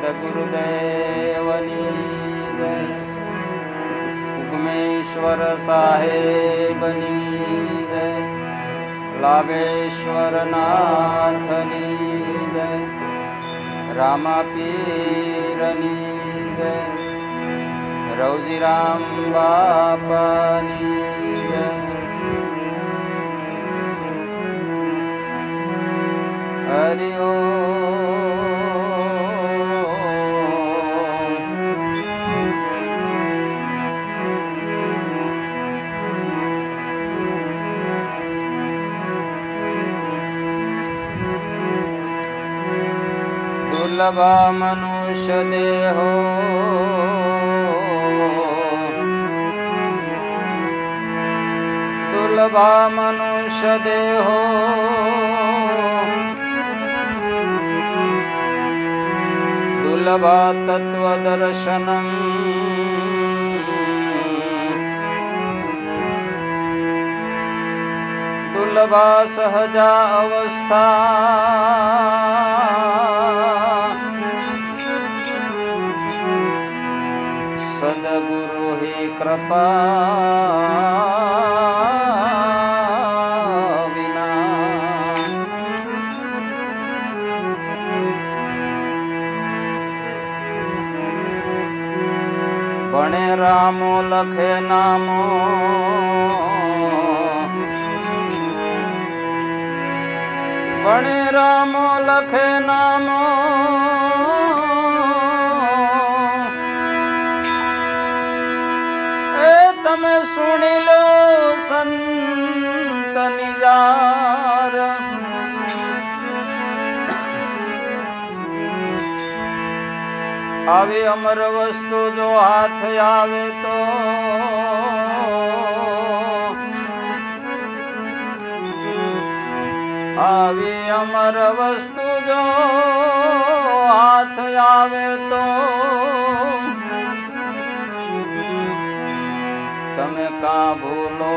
સદગુરુદેવની જય. ઉગમેશ્વર સાહેબની જય. લાભેશ્વર નાથની જય. રામાપીરની જય. રવજીરામ બાપાની જય. હરિ દુર્લભ મનુષ્ય દેહો દુર્લભ મનુષ્ય દેહો દુર્લભ તત્વદર્શનમ દુર્લભ સહજા અવસ્થા સદગુરુ હે કૃપા વિના. ભણે રામો લખે નામો ભણે રામો લખે નામો તમે સુણી લો સંત નિજાર. આવી અમર વસ્તુ જો હાથ આવે તો આવી અમર વસ્તુ જો હાથ આવે તો તમે કા ભૂલો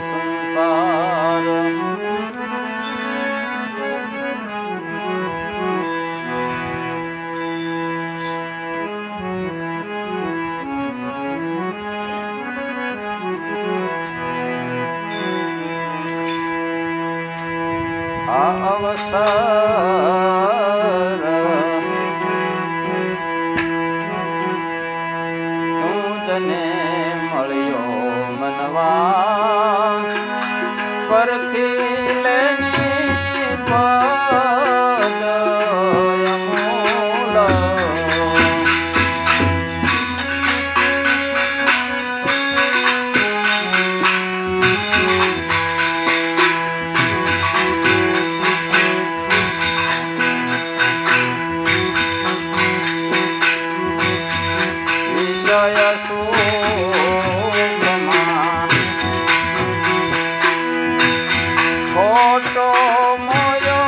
સંસાર. આ અવસર તને મળ્યો મનવા પરખી લેની પદ અમૂલ. વિષય સુખમાં ખોટો મોયો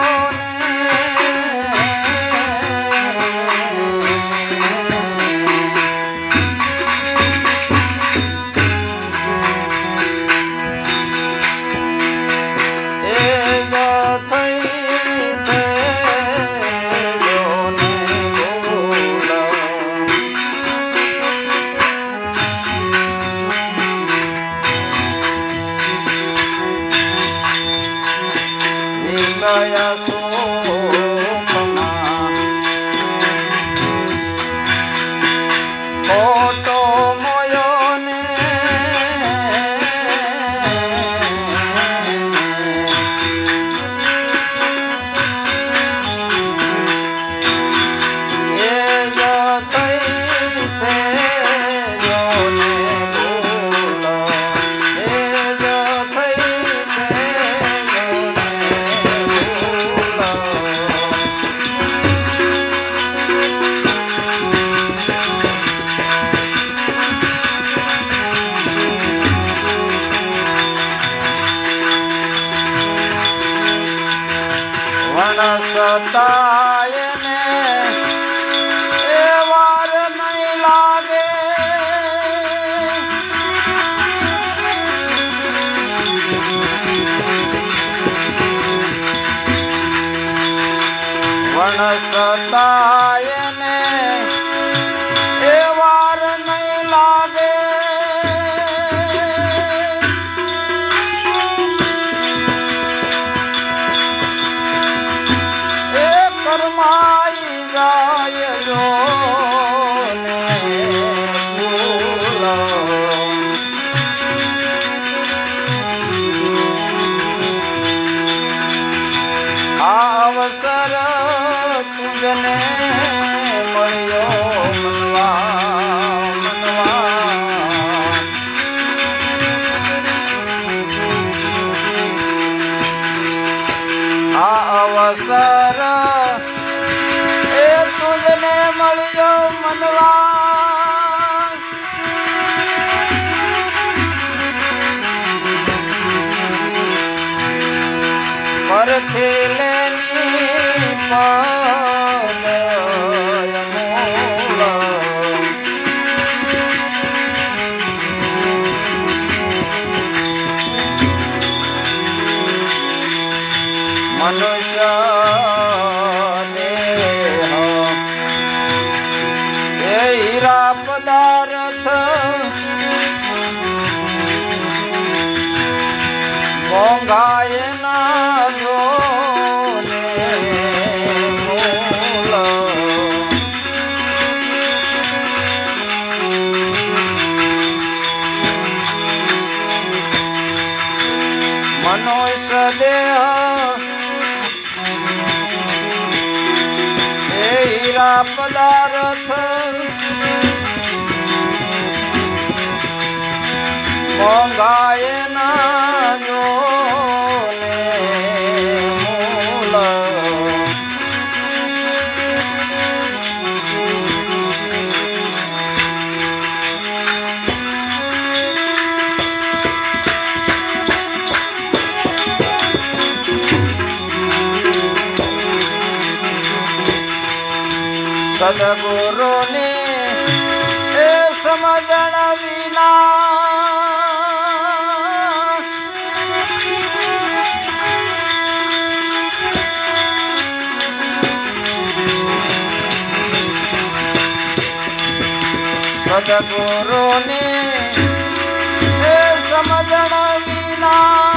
ગયા સુખમાં ખોટો મોયો ને એ જ થઈ છે યોને બોલો. એ જ થઈ છે વનસતાય ને એ વાર નહીં લાગે. પણ સતાય ને એ વાર નહીં લાગે. એ કરમાઈ જાય જો ને ભૂલો. આ અવસર તુજને મળ્યો મનવા મનવા. આ અવસર એ તુજને મળ્યો મનવા. પરથી લેની પદ અમૂલ. મનુષ્ય દેહ એ હીરા પદાર્થ મોંઘાય ના જો ને મૂલ. મનુષ્ય દેહ એ હીરા પદાર્થ મોંઘાય ના જો ને મૂલ. સદગુરુની એ સમજણ વિના સદગુરુની એ સમજણ વિના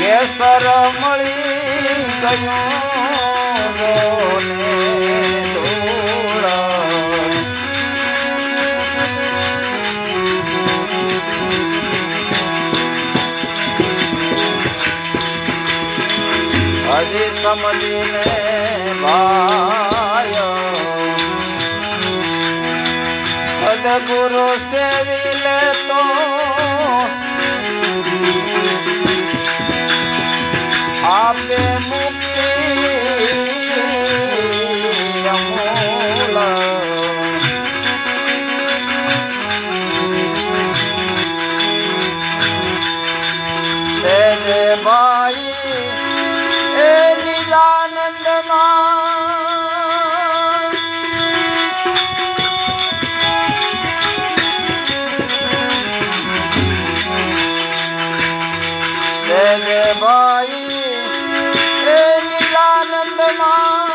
કેસર મળી ગયું ને ધૂળ. હજી સમજીને ભાય સદગુરુ સેવી લેતો આપે મુક્તિ અમૂલ. તેજે ભાઈ એ નિજાનંદમાં તેજે ભાઈ એ નિજાનંદમાં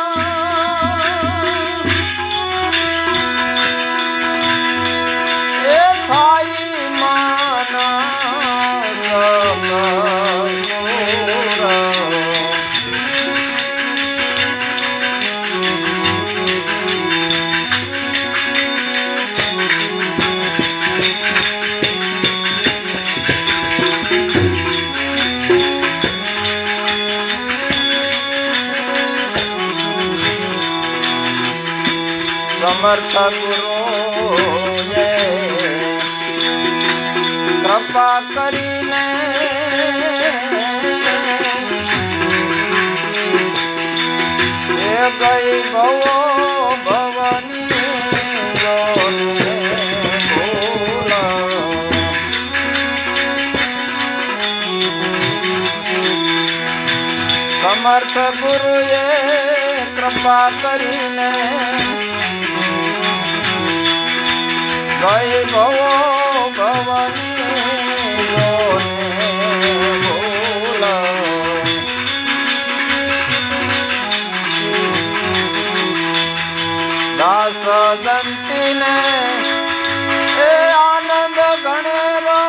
એ ભાઈ માના સમર્થ ગુરુએ કૃપા કરીને એ ગઈ ભવો ભવની ભૂલ. સમર્થ ગુરુએ કૃપા કરીને ગઈ ભવો ભવની ભૂલ દાસ દંતીને એ આનંદ ગણેરો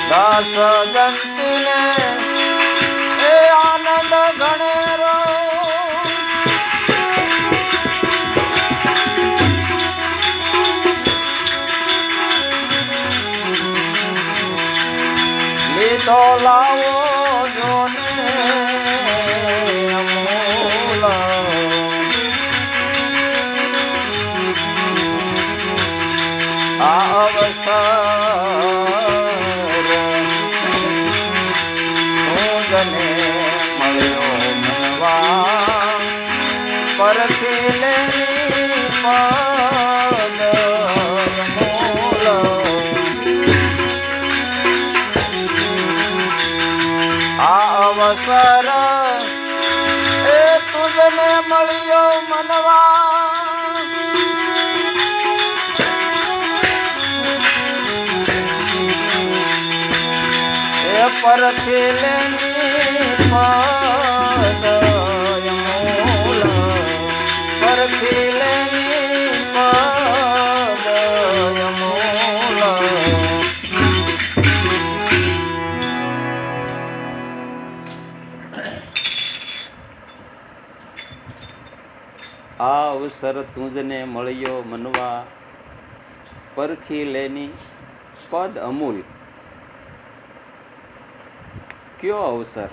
દાસ દંતીને એ આનંદ ગણેરો લીધો લાવો જોને અમૂલ આ અવસર તને મળ્યો મનવા પરથી લેની પદ મૂલ આ અવસર એ તુજને મળ્યો મનવા એ પરથી લેની પદ મૂલ પરથી લેની પદ મૂલ આ અવસર તુંજને મળ્યો મનવા પરખી લેની પદ અમૂલ. કયો અવસર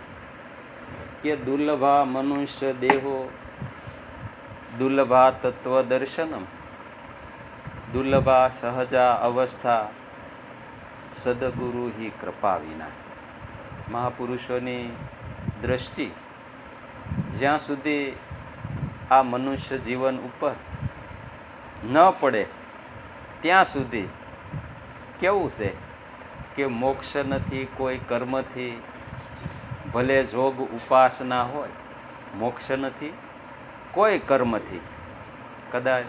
કે દુર્લભા મનુષ્ય દેહો દુર્લભા તત્વ દર્શનમ દુર્લભા સહજા અવસ્થા સદગુરુ હિ કૃપા વિના. મહાપુરુષોની દ્રષ્ટિ જ્યાં સુધી આ મનુષ્ય જીવન ઉપર ન પડે ત્યાં સુધી કેવું છે કે મોક્ષ નથી કોઈ કર્મથી, ભલે જોગ ઉપાસના હોય, મોક્ષ નથી કોઈ કર્મથી. કદાચ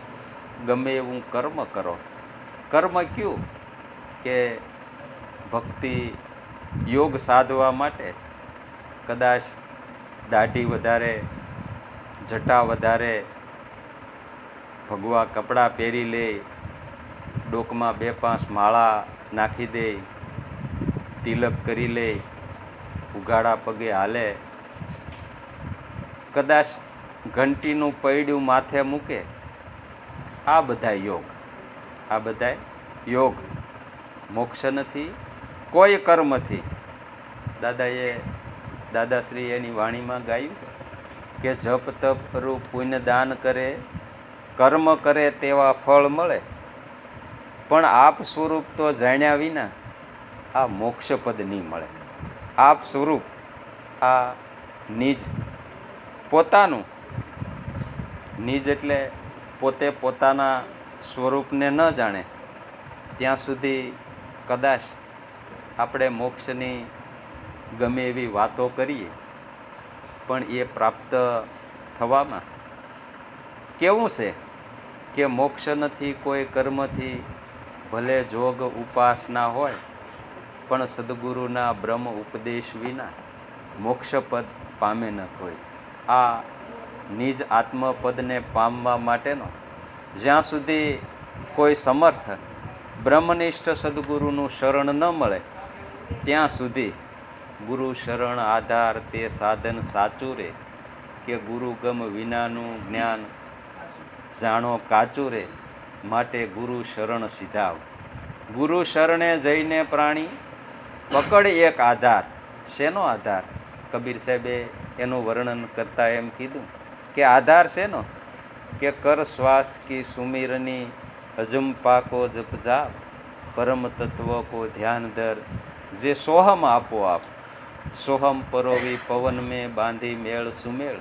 ગમે એવું કર્મ કરો, કર્મ કયું કે ભક્તિ યોગ સાધવા માટે કદાચ દાઢી વધારે, જટા વધારે, ભગવા કપડાં પહેરી લે, ડોકમાં 2-5 માળા નાખી દે, તિલક કરી લે, ઉઘાડા પગે હાલે, કદાચ ઘંટીનું પૈડું માથે મૂકે. આ બધા યોગ, આ બધા યોગ. મોક્ષ નથી કોઈ કર્મથી. દાદાશ્રી એની વાણીમાં ગાયું કે જપ તપ રૂપ પુણ્ય દાન કરે, કર્મ કરે તેવા ફળ મળે, પણ આપ સ્વરૂપ તો જાણ્યા વિના આ મોક્ષ પદ નહીં મળે. આપ સ્વરૂપ, આ નિજ પોતાનું, નિજ એટલે પોતે પોતાના સ્વરૂપને ન જાણે ત્યાં સુધી કદાચ આપણે મોક્ષની ગમે એવી વાતો કરીએ પણ એ પ્રાપ્ત થવામાં કેવું છે કે મોક્ષ નથી કોઈ કર્મથી, ભલે જોગ ઉપાસના હોય, પણ સદગુરુના બ્રહ્મ ઉપદેશ વિના મોક્ષપદ પામે ન કોઈ. આ નિજ આત્મપદને પામવા માટેનો જ્યાં સુધી કોઈ સમર્થ બ્રહ્મનિષ્ઠ સદગુરુનું શરણ ન મળે ત્યાં સુધી ગુરુ શરણ આધાર તે સાધન સાચું રે, કે ગુરુગમ વિનાનું જ્ઞાન જાણો કાચું રે, માટે ગુરુ શરણ સીધાવ. ગુરુ શરણે જઈને પ્રાણી પકડ એક આધાર. શેનો આધાર? કબીર સાહેબે એનું વર્ણન કરતા એમ કીધું કે આધાર શેનો? કે કર શ્વાસ કી સુમિરની અજંપા કો જપ જાપ, પરમ તત્વ કો ધ્યાન ધર, જે સોહમ આપો આપ. સોહમ પરોવી પવન મેં બાંધી મેળ સુમેળ,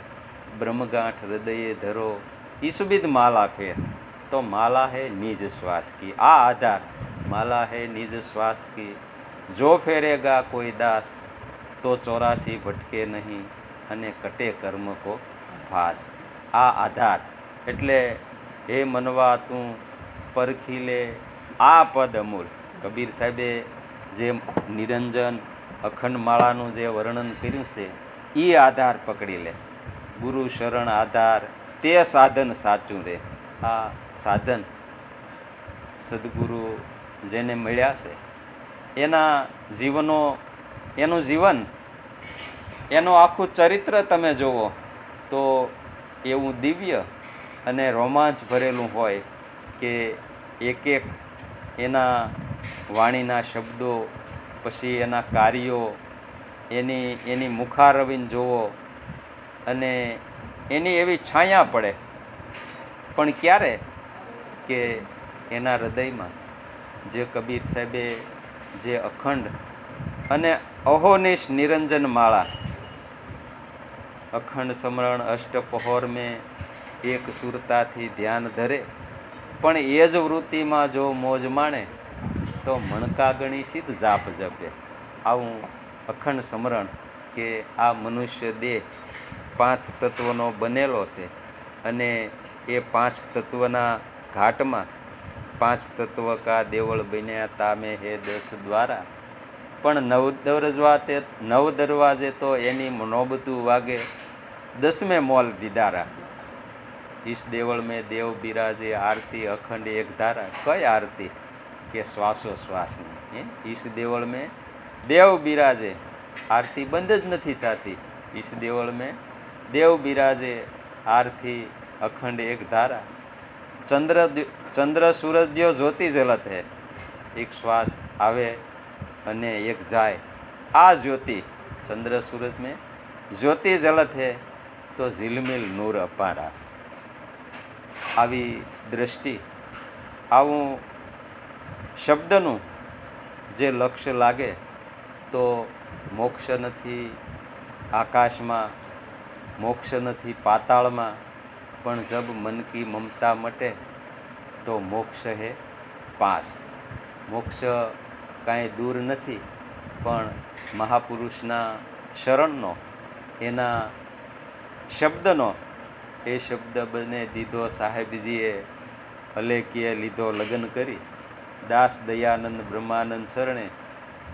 બ્રહ્મગાંઠ હૃદયે ધરો, ઈસુબિદ માલા ફેર. तो माला है निज श्वास की। आ आधार माला है निज श्वास की, जो फेरेगा कोई दास तो 84 ભટકે નહીં અને કટે કર્મ કો ફાસ। આ આધાર એટલે હે મનવા તું પરખી લે આ પદ અમૂલ। કબીર સાહેબે જે નિરંજન અખંડ માળાનું જે વર્ણન કર્યું છે એ આધાર પકડી લે। ગુરુ શરણ આધાર તે સાધન સાચું રે। આ સાધન સદગુરુ જેને મળ્યા છે એના જીવનો, એનું જીવન, એનું આખું ચરિત્ર તમે જુઓ તો એવું દિવ્ય અને રોમાંચ ભરેલું હોય કે એક એક એના વાણીના શબ્દો, પછી એના કાર્યો, એની મુખારવિંદ જુઓ અને એની એવી છાયા પડે, પણ ક્યારે કે એના હૃદયમાં જે કબીર સાહેબે જે અખંડ અને અહોનિશ નિરંજન માળા, અખંડ સમરણ અષ્ટપહોર મેં એક સુરતાથી ધ્યાન ધરે, પણ એ જ વૃત્તિમાં જો મોજ માણે તો મણકા ગણી સિદ્ધ જાપ જપે। આવું અખંડ સમરણ કે આ મનુષ્ય દેહ 5 તત્વનો બનેલો છે અને એ 5 તત્વના ઘાટમાં 5 તત્વ કા દેવળ બન્યા તામે હે 10 દ્વારા, પણ નવ દરવાજે તો એની નોબતું વાગે 10મે મોલ દીદારા। ઈશ દેવળ મેં દેવ બિરાજે આરતી અખંડ એક ધારા। કઈ આરતી કે શ્વાસો શ્વાસની। ઈશ દેવળ મેં દેવ બિરાજે, આરતી બંધ જ નથી થતી। ઈશ દેવળ મેં દેવ બિરાજે આરતી અખંડ એક ધારા। ચંદ્ર સૂરજ દ્યો જ્યોતિ જલત હે, એક શ્વાસ આવે અને એક જાય। આ જ્યોતિ ચંદ્ર સૂરજ મેં જ્યોતિ જલત હે તો ઝિલમિલ નૂર અપારા। આવી દ્રષ્ટિ, આવું શબ્દનું જે લક્ષ્ય લાગે તો મોક્ષ નથી આકાશમાં, મોક્ષ નથી પાતાળમાં, પણ જબ મન કી મમતા મટે તો મોક્ષ હે પાસ। મોક્ષ કાંઈ દૂર નથી, પણ મહાપુરુષના શરણનો, એના શબ્દનો, એ શબ્દ બને દીધો સાહેબજીએ અલેકીએ લીધો લગ્ન કરી। દાસ દયાનંદ બ્રહ્માનંદ શરણે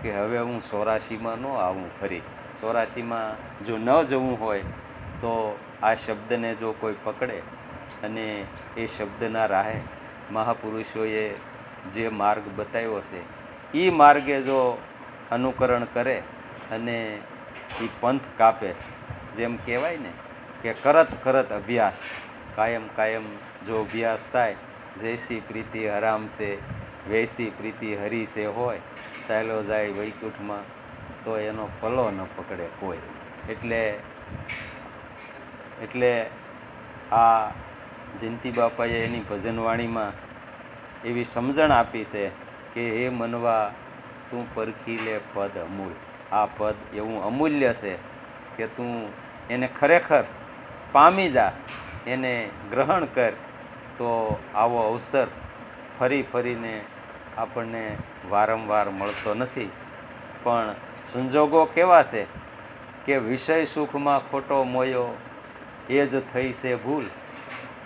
કે હવે હું 84માં ન આવું ફરી। 84માં જો ન જવું હોય તો આ શબ્દને જો કોઈ પકડે અને એ શબ્દના રાહે મહાપુરુષોએ જે માર્ગ બતાવ્યો છે એ માર્ગે જો અનુકરણ કરે અને એ પંથ કાપે, જેમ કહેવાય ને કે કરત કરત અભ્યાસ, કાયમ કાયમ જો અભ્યાસ થાય, જૈસી પ્રીતિ હરામ છે વૈસી પ્રીતિ હરી છે હોય, ચાલ્યો જાય વૈકુંઠમાં તો એનો પલ્લો ન પકડે કોઈ। એટલે આ જયંતિ બાપાએ એની ભજનવાણીમાં એવી સમજણ આપી છે કે હે મનવા તું પરખી લે પદ અમૂલ। આ પદ એવું અમૂલ્ય છે કે તું એને ખરેખર પામી જા, એને ગ્રહણ કર, તો આવો અવસર ફરી ફરીને આપણને વારંવાર મળતો નથી। પણ સંજોગો કેવા છે કે વિષય સુખમાં ખોટો મોયો એ જ થઈ છે ભૂલ।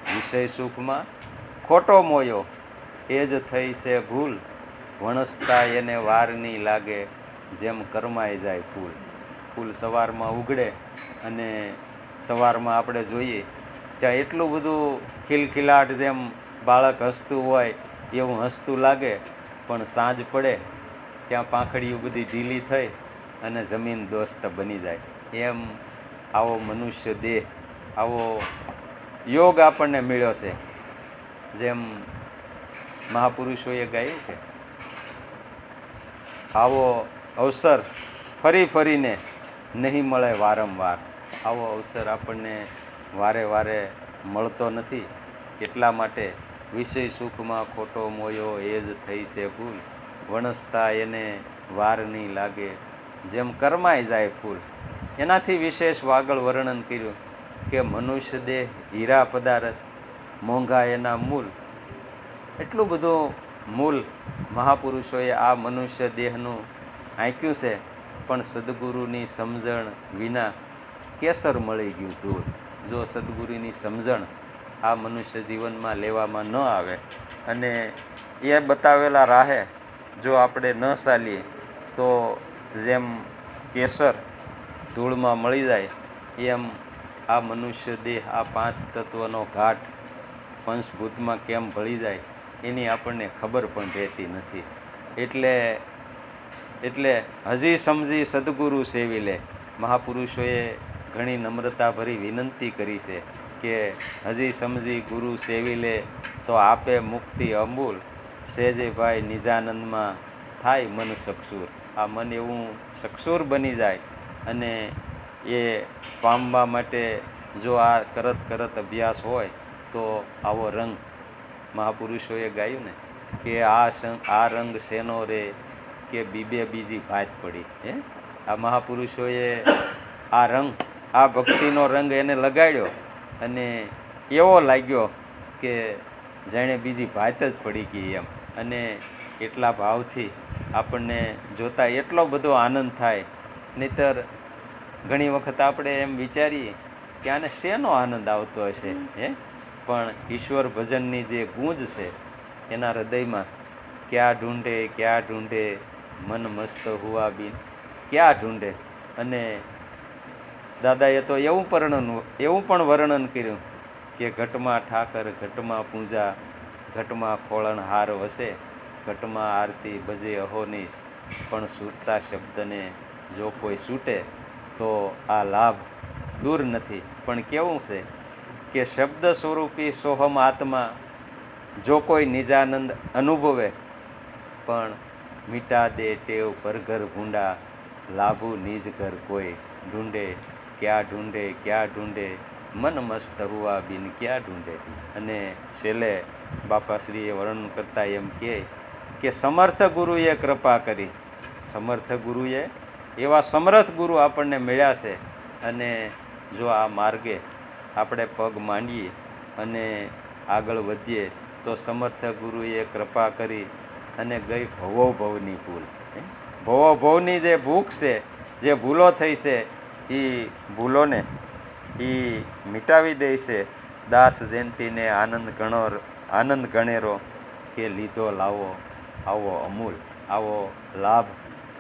વિષય સુખમાં ખોટો મોયો એ જ થઈ છે ભૂલ, વણસતા એને વાર નહીં લાગે જેમ કરમાઈ જાય ફૂલ। ફૂલ સવારમાં ઉગડે અને સવારમાં આપણે જોઈએ ત્યાં એટલું બધું ખિલખિલાટ, જેમ બાળક હસતું હોય એવું હસતું લાગે, પણ સાંજ પડે ત્યાં પાંખડીઓ બધી ઢીલી થઈ અને જમીન દોસ્ત બની જાય। એમ આવો મનુષ્ય દેહ, આવો યોગ આપણને મળ્યો છે। જેમ મહાપુરુષોએ ગાયું કે આવો અવસર ફરી ફરીને નહીં મળે વારંવાર। આવો અવસર આપણને વારે વારે મળતો નથી। એટલા માટે વિષય સુખમાં ખોટો મોયો એ જ થઈ છે ભૂલ, વણસતા એને વાર નહીં લાગે જેમ કરમાઈ જાય ફૂલ। એનાથી વિશેષ આગળ વર્ણન કર્યું કે મનુષ્ય દેહ હીરા પદાર્થ, મોંઘા એના મૂલ, એટલું બધું મૂલ મહાપુરુષોએ આ મનુષ્ય દેહનું આંક્યું છે, પણ સદગુરુની સમજણ વિના કેસર મળી ગયું ધૂળ. જો સદગુરુની સમજણ આ મનુષ્ય જીવનમાં લેવામાં ન આવે અને એ બતાવેલા રાહે જો આપણે ન ચાલીએ તો જેમ કેસર ધૂળમાં મળી જાય એમ આ મનુષ્ય દેહ, આ પાંચ તત્વનો ઘાટ પંચભૂતમાં કેમ ભળી જાય એની આપણને ખબર પણ રહેતી નથી. એટલે હજી સમજી સદગુરુ સેવી લે. મહાપુરુષોએ ઘણી નમ્રતાભરી વિનંતી કરી છે કે હજી સમજી ગુરુ સેવી લે તો આપે મુક્તિ અમૂલ, સેજે ભાઈ નિજાનંદમાં થાય મન સક્ષુર. આ મન એવું સક્ષુર બની જાય અને એ પામવા માટે જો આ કરત અભ્યાસ હોય તો આવો રંગ મહાપુરુષોએ ગાયું ને કે આ રંગ શેનો રે કે બીજી ભાત પડી. આ મહાપુરુષોએ આ રંગ, આ ભક્તિનો રંગ એને લગાડ્યો અને એવો લાગ્યો કે જાણે બીજી ભાત જ પડી ગઈ એમ. અને એટલા ભાવથી આપણને જોતા એટલો બધો આનંદ થાય. નહીંતર ઘણી વખત આપણે એમ વિચારીએ કે આને શેનો આનંદ આવતો હશે. પણ ઈશ્વર ભજનની જે ગૂંજ છે એના હૃદયમાં ક્યાં ઢૂંઢે મન મસ્ત હુઆ બિન, ક્યાં ઢૂંઢે. અને દાદાએ તો એવું પણ વર્ણન કર્યું કે ઘટમાં ઠાકર, ઘટમાં પૂજા, ઘટમાં ખોળણ હાર વસે, ઘટમાં આરતી ભજે અહોનીશ, પણ સુરતા શબ્દને જો કોઈ છૂટે તો આ લાભ દૂર નથી. પણ કેવું છે કે શબ્દ સ્વરૂપી સોહમ આત્મા જો કોઈ નિજાનંદ અનુભવે, પણ મીટા દે ટેવ પરઘર ભૂંડા, લાભુ નિજ ઘર કોઈ ઢૂંઢે, ક્યાં ઢૂંઢે મન મસ્ત હુઆ બિન, ક્યાં ઢૂંઢે. અને છેલ્લે બાપાશ્રીએ વર્ણન કરતા એમ કે સમર્થ ગુરુએ કૃપા કરી. સમર્થ ગુરુએ, એવા સમર્થ ગુરુ આપણને મળ્યા છે. અને જો આ માર્ગે આપણે પગ માંડીએ અને આગળ વધીએ તો સમર્થ ગુરુએ કૃપા કરી અને ગઈ ભવોભવની ભૂલ. ભવોભવની જે ભૂખ છે, જે ભૂલો થઈ છે, એ ભૂલોને એ મિટાવી દે છે. દાસ જયંતીને આનંદ ગણેરો કે લીધો લાવો આવો અમૂલ. આવો લાભ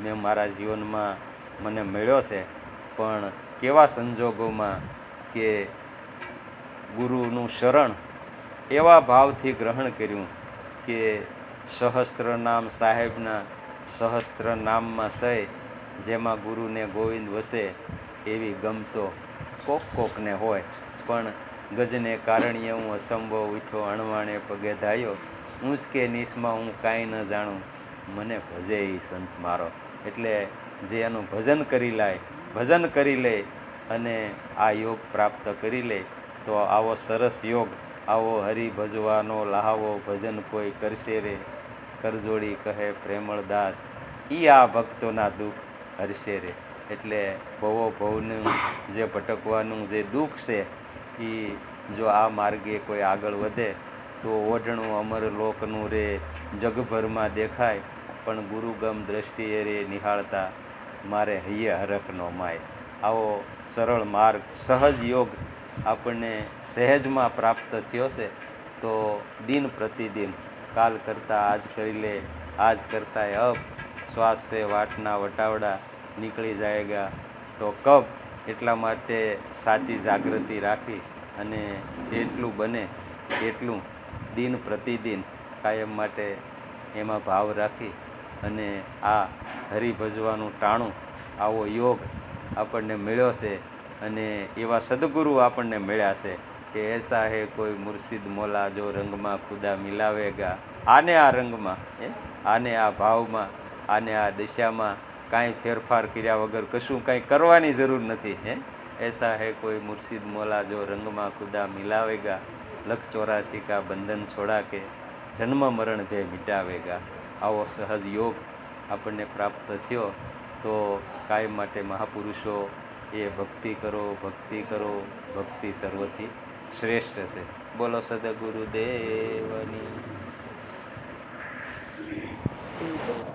મેં મારા જીવનમાં મને મળ્યો છે. પણ કેવા સંજોગોમાં કે ગુરુનું શરણ એવા ભાવથી ગ્રહણ કર્યું કે સહસ્ત્ર નામ સાહેબના સહસ્ત્ર નામમાં સય, જેમાં ગુરુને ગોવિંદ વસે એવી ગમતો કોકને હોય. પણ ગજને કારણીએ હું અસંભવ ઉઠો, અણવાણે પગે ધાયો, ઊંચકે નીચમાં હું કાંઈ ન જાણું, મને ભજે એ સંત મારો. એટલે જે એનું ભજન કરી લે અને આ યોગ પ્રાપ્ત કરી લે તો આવો સરસ યોગ, આવો હરિ ભજવાનો લહાવો, ભજન કોઈ કરશે રે, કરજોડી કહે પ્રેમળદાસ, ઈ આ ભક્તોના દુઃખ હરશે રે. એટલે ભવનું જે ભટકવાનું જે દુઃખ છે એ જો આ માર્ગે કોઈ આગળ વધે તો ઓઢણું અમર લોકનું રે જગભરમાં દેખાય, પણ ગુરુગમ દ્રષ્ટિએ રે નિહાળતા મારે હૈયે હરખનો માય. આવો સરળ માર્ગ, સહજ યોગ આપણને સહેજમાં પ્રાપ્ત થયો છે. તો દિન પ્રતિદિન કાલ કરતાં આજ કરી લે, આજ કરતાં અબ, શ્વાસ છે વાટના વટાવડા, નીકળી જાયગા તો કબ. એટલા માટે સાચી જાગૃતિ રાખી અને જેટલું બને એટલું દિન પ્રતિદિન કાયમ માટે એમાં ભાવ રાખી અને આ હરિભજવાનું ટાણું આવો યોગ આપણને મળ્યો છે. અને એવા સદગુરુ આપણને મળ્યા છે કે એસા હે કોઈ મુર્શિદ મોલા જો રંગમાં ખુદા મિલાવેગા. આને આ રંગમાં, આને આ ભાવમાં, આને આ દિશામાં કાંઈ ફેરફાર કર્યા વગર કશું કાંઈ કરવાની જરૂર નથી. એસા હે કોઈ મુર્શિદ મોલા જો રંગમાં ખુદા મિલાવેગા, લખ 84 કા બંધન છોડા કે જન્મ મરણ ભે મિટાવેગા. આવો સહજ યોગ આપણને પ્રાપ્ત થયો તો કાયમ માટે મહાપુરુષો એ ભક્તિ કરો, ભક્તિ સર્વથી શ્રેષ્ઠ છે. બોલો સદગુરુદેવની. કેવું કરવું?